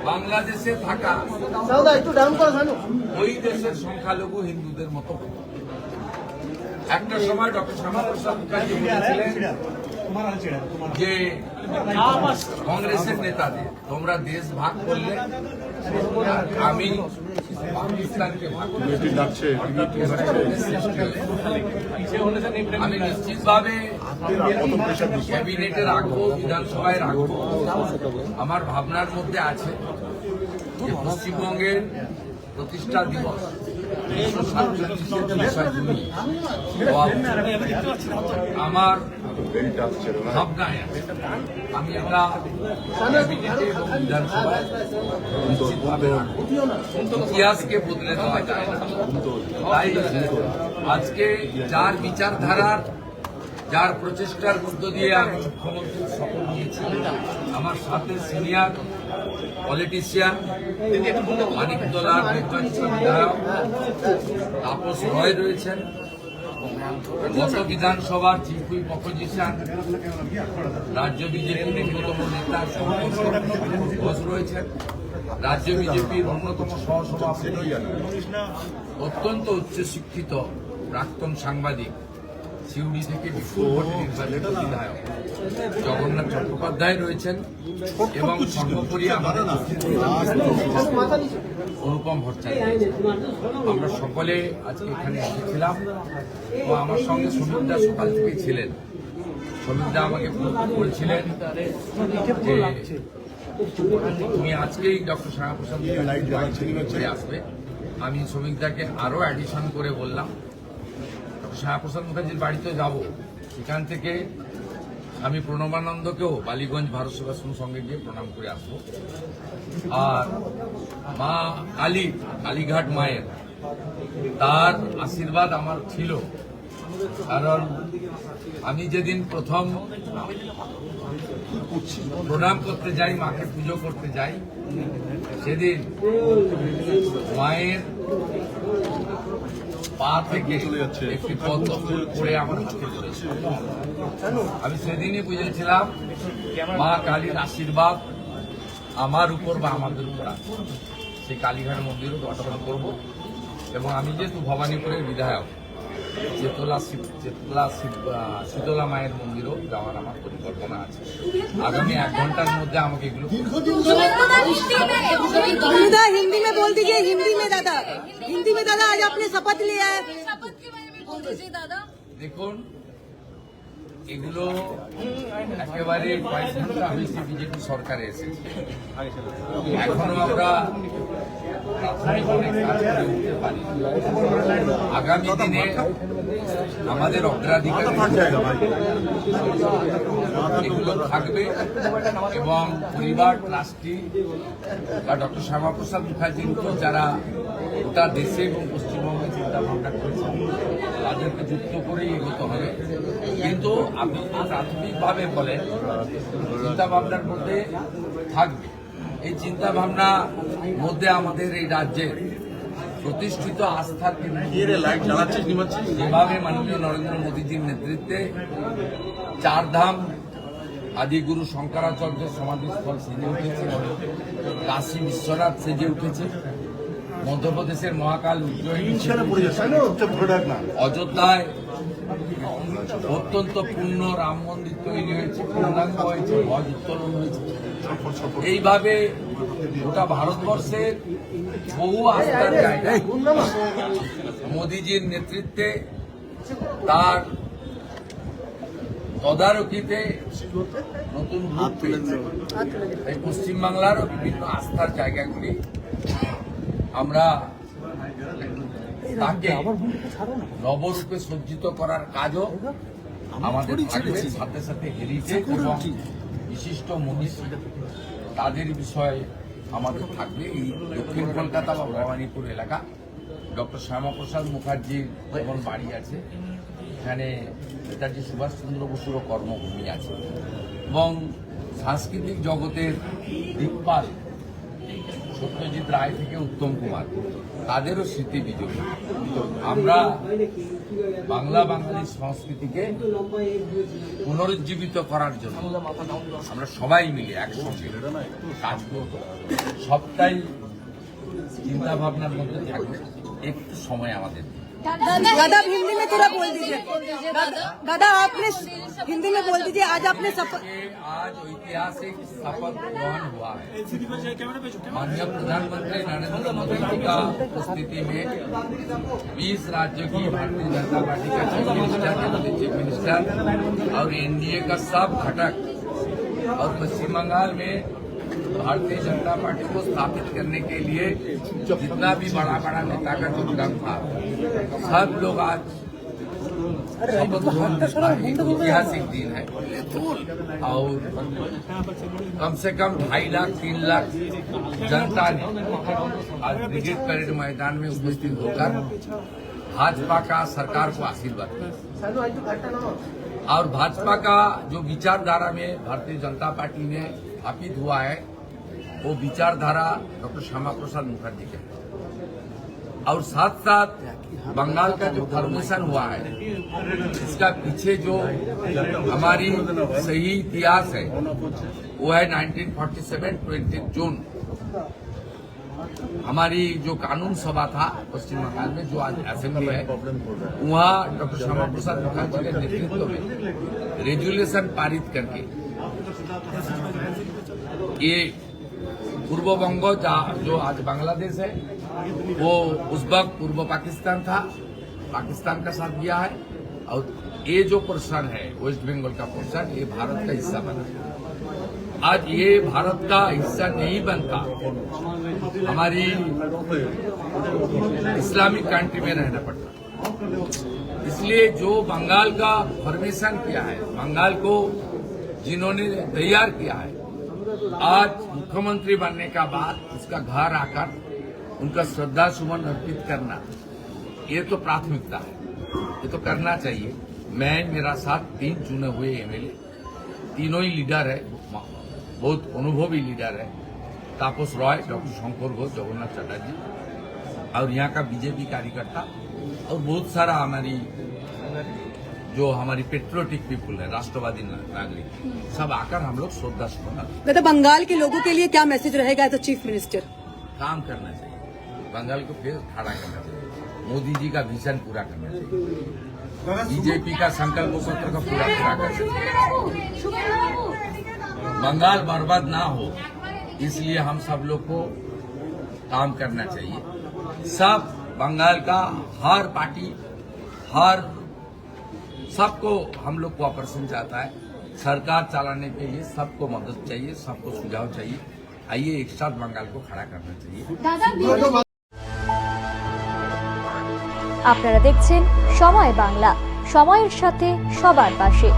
বাংলাদেশে থাকা ওই দেশের সংখ্যালঘু হিন্দুদের মতো। একটা সময় ডক্টর শ্যামাপ্রসাদ মুখার্জি বলেছিলেন যে কংগ্রেসের নেতাদের, তোমরা দেশ ভাগ করলে আমি পাকিস্তানকে ভাগ করলে। আমি নিশ্চিতভাবে ক্যাবিনেটে রাখবো, বিধানসভায় রাখবো। আমার ভাবনার মধ্যে আছে যে পশ্চিমবঙ্গের প্রতিষ্ঠা দিবস 1947 আমার ভাবনায় আমি একটা ক্যাবিনেটে এবং বিধানসভায় নিশ্চিতভাবে ইতিহাসকে বদলে দেওয়া যায় না। তাই আজকে যার বিচারধারার, যার প্রচেষ্টার মধ্য দিয়ে আমি মুখ্যমন্ত্রীর শপথ নিয়েছি, আমার সাথে সিনিয়র পলিটিশিয়ান মানিকতলার নির্বাচিত বিধায়ক তাপস রয় রয়েছেন, গত বিধানসভার চিফ হুইপ অপোজিশন রাজ্য বিজেপির অন্যতম নেতা ঘোষ রয়েছেন, রাজ্য বিজেপির অন্যতম সহসভাপতি অত্যন্ত উচ্চশিক্ষিত প্রাক্তন সাংবাদিক, সিউড়ি থেকে বিপুল ভোটে নির্বাচিত বিধায়ক জগন্নাথ চট্টোপাধ্যায় রয়েছেন এবং সর্বোপরি আমাদের অনুপম ভট্টাচার্য। আমরা সকলে আজকে এখানে এসেছিলাম ও আমার সঙ্গে সমীরদা সকাল থেকে ছিলেন। সমীরদা আমাকে বলছিলেন যে তুমি আজকেই ডক্টর শ্যামাপ্রসাদ মুখার্জি আসবে। আমি সমীরদাকে আরো অ্যাডিশন করে বললাম শ্যামাপ্রসাদ মুখার্জির বাড়িতে যাব, সেখান থেকে আমি প্রণবানন্দকেও বালিগঞ্জ ভারত সেবাশ্রম সঙ্গে গিয়ে প্রণাম করে আসবো। আর মা কালীঘাট মায়ের তার আশীর্বাদ আমার ছিল, কারণ আমি যেদিন প্রথম প্রণাম করতে যাই, মাকে পুজো করতে যাই, সেদিন মায়ের পা থেকে একটি পদ্ম ফুল পড়ে আমার হাতে পড়েছে। আমি সেদিনই বুঝেছিলাম মা কালীর আশীর্বাদ আমার উপর বা আমাদের উপর আছে। সেই কালীঘাট মন্দিরও দর্শন করব এবং আমি যেহেতু ভবানীপুরের বিধায়ক, শীতলা মায়ের মন্দিরও যাওয়ার আমার পরিকল্পনা আছে। আগামী 1 ঘন্টার মধ্যে আমাকে এগুলো हिंदी में बोल दीजिए। हिंदी में दादा आज आपने शपथ लिया है, शपथ के बारे में बोल दीजिए दादा। দেখুন, এগুলো একেবারে কয়েক ঘন্টা হয়েছে বিজেপি সরকারে এসেছে, এখনো আমরা প্রাথমিক অনেক কাজ করে উঠতে পারি। আগামী দিনে আমাদের অগ্রাধিকার এগুলো থাকবে এবং পরিবার ট্রাস্টি বা ডক্টর শ্যামাপ্রসাদ মুখার্জির উপর যারা গোটা দেশে এবং পশ্চিমবঙ্গে চিন্তা ভাবনা করেছেন তাদেরকে যুক্ত করেই এগোতে হবে। কিন্তু আপনি প্রাথমিকভাবে বলেন চিন্তা ভাবনার মধ্যে থাকবে, এই চিন্তা ভাবনার মধ্যে আমাদের এই রাজ্যের প্রতিষ্ঠিত আস্থার যেভাবে মাননীয় নরেন্দ্র মোদীজির নেতৃত্বে 4 ধাম আদিগুরু শঙ্করাচার্যের সমাধিস্থল সেজে উঠেছে, কাশী বিশ্বনাথ সেজে উঠেছে, মধ্যপ্রদেশের মহাকাল উজ্জয়িনী, অযোধ্যায় অত্যন্ত পূর্ণ রাম মন্দির তৈরি হয়েছে, পূর্ণাঙ্গ হয়েছে, ধ্বজ উত্তোলন হয়েছে। এইভাবে গোটা ভারতবর্ষের বহু আস্থার জায়গায় মোদীজির নেতৃত্বে তার তদারকিতে নতুন রূপ পেয়েছে। এই পশ্চিমবাংলারও বিভিন্ন আস্থার জায়গাগুলি আমরা তাকে নবরূপে সজ্জিত করার কাজও আমাদের থাকবে। সাথে সাথে হেরিটেজ এবং বিশিষ্ট মনীষী তাদের বিষয়ে আমাদের থাকবে। এই দক্ষিণ কলকাতা বা ভবানীপুর এলাকা ডক্টর শ্যামাপ্রসাদ মুখার্জির যেমন বাড়ি আছে, এখানে নেতাজি সুভাষচন্দ্র বসুরও কর্মভূমি আছে এবং সাংস্কৃতিক জগতের দিকপাল সত্যজিৎ রায় থেকে উত্তম কুমার, তাদেরও স্মৃতি বিজয়। আমরা বাংলা বাঙালির সংস্কৃতিকে পুনরুজ্জীবিত করার জন্য আমরা সবাই মিলে একসঙ্গে কাজ করব। সবটাই চিন্তা ভাবনার মধ্যে থাকবে, একটু সময় আমাদের দিন। दादा हिंदी में थोड़ा बोल दीजिए। दादा आपने हिंदी में बोल दीजिए, आज आपने शपथ आज ऐतिहासिक शपथ ग्रहण हुआ है। माननीय प्रधानमंत्री नरेंद्र मोदी जी का उपस्थिति में 20 राज्यों की भारतीय जनता पार्टी का chief minister, deputy chief minister और एनडीए का सब घटक और पश्चिम बंगाल में भारतीय जनता पार्टी को स्थापित करने के लिए जितना भी बड़ा बड़ा नेता का योगदान था, सब लोग आज शपथ ग्रहण एक ऐतिहासिक दिन है। और कम से कम 2.5 लाख 3 लाख जनता ने आज ब्रिगेड परेड मैदान में उपस्थित होकर भाजपा का सरकार को आशीर्वाद दिया। और भाजपा का जो विचारधारा में भारतीय जनता पार्टी ने स्थापित हुआ है, वो विचारधारा डॉक्टर श्यामा प्रसाद मुखर्जी के, और साथ साथ बंगाल का जो फॉर्मेशन हुआ है, इसका पीछे जो हमारी सही इतिहास है वो है 1947 20 जून। हमारी जो कानून सभा था पश्चिम बंगाल में, जो आज असेंबली है, वहाँ डॉक्टर श्यामा प्रसाद मुखर्जी के नेतृत्व में रेजुलेशन पारित करके ये पूर्व बंग जो आज बांग्लादेश है, वो उस वक्त पूर्व पाकिस्तान था, पाकिस्तान का साथ दिया है। और ये जो पोर्शन है वेस्ट बंगाल का पोर्शन, ये भारत का हिस्सा बना। आज ये भारत का हिस्सा नहीं बनता, हमारी इस्लामिक कंट्री में रहना पड़ता। इसलिए जो बंगाल का फॉर्मेशन किया है, बंगाल को जिन्होंने तैयार किया है, आज मुख्यमंत्री बनने का बाद उसका घर आकर उनका श्रद्धा सुमन अर्पित करना, ये तो प्राथमिकता है, ये तो करना चाहिए। मैं, मेरा साथ 3 चुने हुए एमएलए, तीनों ही लीडर है, बहुत अनुभवी लीडर है, तापस रॉय, डॉक्टर शंकर घोष, जगन्नाथ चटर्जी, और यहाँ का बीजेपी कार्यकर्ता और बहुत सारा जो हमारी पेट्रियोटिक पीपुल है, राष्ट्रवादी नागरिक, सब आकर हम लोग श्रद्धा सुमन। दादा बंगाल के लोगों के लिए क्या मैसेज रहेगा एज अ चीफ मिनिस्टर? काम करना चाहिए, बंगाल को फिर खड़ा करना चाहिए, मोदी जी का विजन पूरा करना चाहिए, बीजेपी का संकल्प पत्र का पूरा करना चाहिए। बंगाल बर्बाद ना हो, इसलिए हम सब लोग को काम करना चाहिए। सब बंगाल का हर पार्टी, हर सबको हम लोग कोऑपरेशन चाहता है। सरकार चलाने के लिए सबको मदद चाहिए, सबको सुझाव चाहिए। आइए एक साथ बंगाल को खड़ा करना चाहिए। আপনারা দেখছেন সময় বাংলা, সময়ের সাথে সবার পাশে।